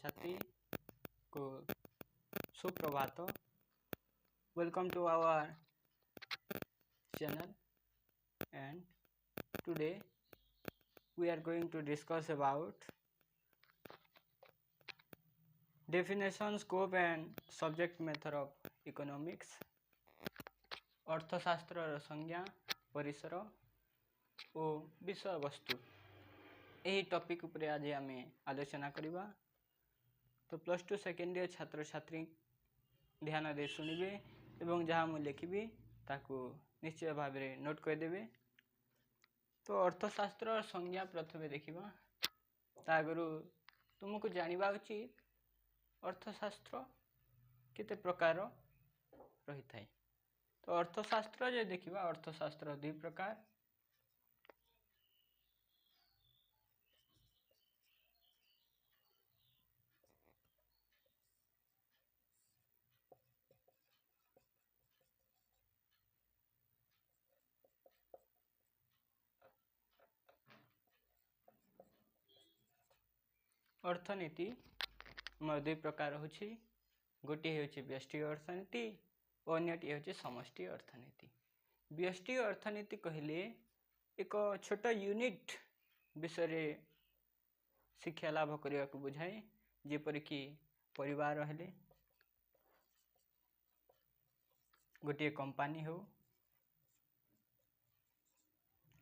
छात्री को सुप्रभात। Welcome to our channel, and today we are going to discuss about definition, scope and subject matter of economics, अर्थशास्त्र संज्ञा परिसर और विषय वस्तु यही टॉपिक उपरे आज आम आलोचना करवा। तो प्लस टू सेकेंड ईयर छात्र छात्री ध्यान दे शुणिबे एवं जहाँ मुझे लिखी ताकू निश्चय भाव में नोट करदे। तो अर्थशास्त्र संज्ञा प्रथमे देखा तागु तुमको जानवा उचित अर्थशास्त्र केते प्रकार रही थाए। तो अर्थशास्त्र जे देखा अर्थशास्त्र दुई प्रकार। अर्थनीति दुई प्रकार होछि, गोटे होछि व्यष्टि अर्थनीति और अन्यटी होछि समष्टि अर्थनीति। व्यष्टि अर्थनीति कहले एक छोट यूनिट विषय शिक्षा लाभ करने को बुझाए, जेपरिक परिवार हेले, गोटे कंपनी हो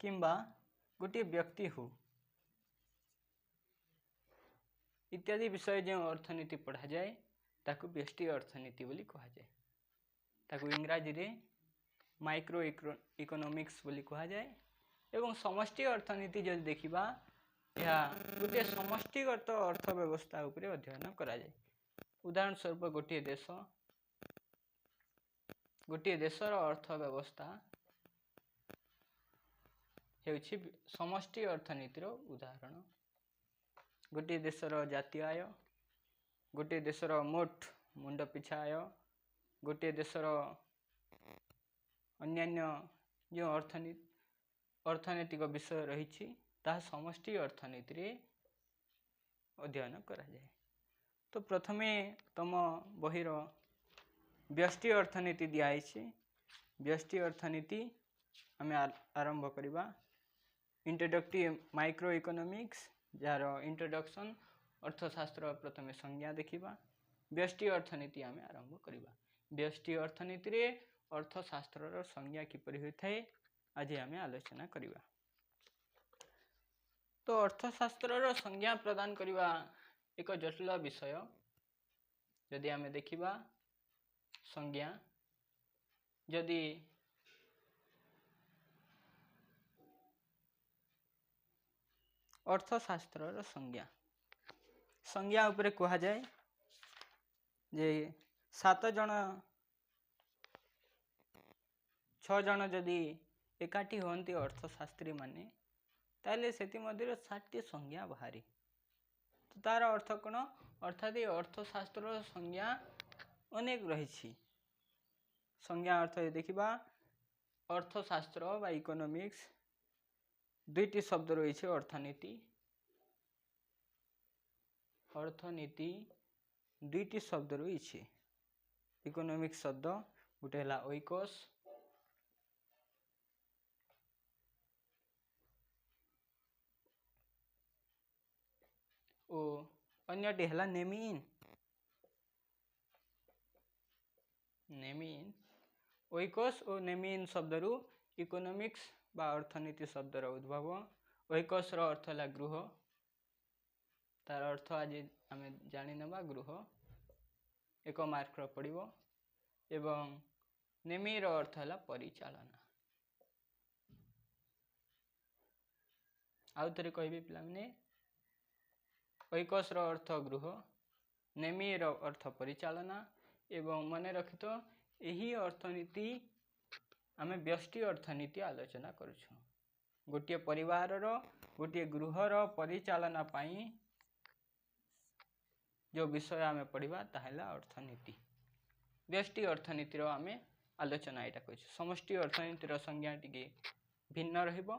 किंबा गोटे व्यक्ति हो इत्यादि विषय जो अर्थनीति पढ़ा जाए ताकू व्यष्टि अर्थनीति बोली कहा जाए। ताकू इंग्राजी रे माइक्रो इकोनॉमिक्स बोली कहा जाए। एवं समष्टि अर्थनीति जब देखा यह गोटे समष्टिगत अर्थव्यवस्था उपरे अध्ययन करा जाए। उदाहरण स्वरूप गोटे देशर अर्थव्यवस्था हेउछि समष्टि अर्थनीतिर उदाहरण। गोटे देशर जातीय आय, गोटे देशर मोट मुंड पिछा आय, गोटे देशर अन्यान्य जो अर्थनैतिक विषय रही ता समष्टि अर्थनीति रे अध्ययन करा जाए। तो प्रथमे तम बहिर व्यष्टि अर्थनीति दिखाई। व्यष्टि अर्थनीति आम आरंभ करवा। Introductive micro economics jar introduction अर्थशास्त्र प्रथमे संज्ञा देखा। व्यष्टि अर्थनीति आम आरंभ करवा। व्यष्टि अर्थनीति रे अर्थशास्त्र संज्ञा किपरि होता है आज आम आलोचना करवा। तो अर्थशास्त्र संज्ञा प्रदान करवा एक जटिल विषय। यदि आम देखा संज्ञा जदि अर्थशास्त्र संज्ञा उपरे कहा जाए जे 7 जन 6 जन जदि एकाठी होती अर्थशास्त्री माने ताले सेति मध्य 7टी संज्ञा बाहरी। तो तार अर्थ कौन अर्थात अर्थशास्त्र संज्ञा अनेक रही। संज्ञा अर्थ देखा अर्थशास्त्र बा इकोनॉमिक्स दुईटी शब्द रही है। अर्थनीति दुईटी शब्द रही है। इकोनॉमिक्स शब्द गोटे है ओइकोस और अन्यटी है नेमीन। ओइकोस और नेमीन शब्दरू इकोनॉमिक्स बा अर्थनीति शब्दर उद्भव। ओइकोस अर्थ है गृह, तार अर्थ आज आम जानी नवा गृह 1 मार्क पड़ो। एवं नेमीर अर्थ है परिचालना। आउ थे कहि पे ओइकोस अर्थ गृह, नेमीर अर्थ परिचालना। एवं मन रखि तो यही अर्थनीति आम व्यष्टि अर्थनीति आलोचना करुछु। गोटे परिवार गोटे गृहर परिचालना पाई जो विषय आम पढ़ा ताहला अर्थनीति। व्यष्टि अर्थनीतिर आम आलोचना यहाँ कर। समष्टि अर्थनीतिर संज्ञा टिके भिन्न रहिबो